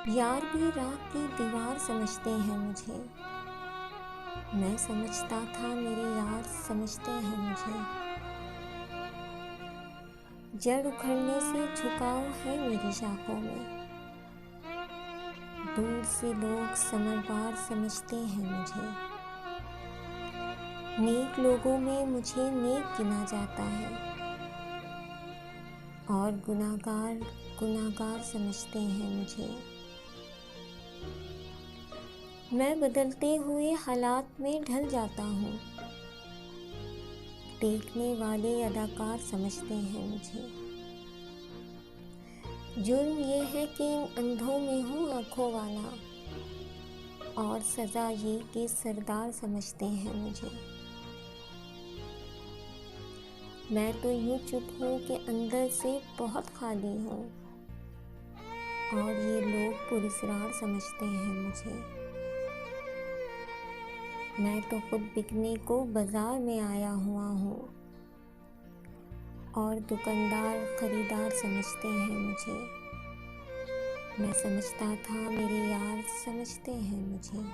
यार भी राह की दीवार समझते हैं मुझे। मैं समझता था मेरे यार समझते हैं मुझे। जड़ उखड़ने से झुकाव है मेरी शाखों में। दूर से लोग समरवार समझते हैं मुझे। नेक लोगों में मुझे नेक गिना जाता है और गुनाहगार गुनाहगार समझते हैं मुझे। मैं बदलते हुए हालात में ढल जाता हूँ। देखने वाले अदाकार समझते हैं मुझे। जुर्म ये है कि इन अंधों में हूँ आँखों वाला, और सज़ा ये कि सरदार समझते हैं मुझे। मैं तो यूँ चुप हूँ कि अंदर से बहुत खाली हूँ, और ये लोग पुरस्कार समझते हैं मुझे। मैं तो खुद बिकने को बाजार में आया हुआ हूँ, और दुकानदार खरीदार समझते हैं मुझे। मैं समझता था मेरे यार समझते हैं मुझे।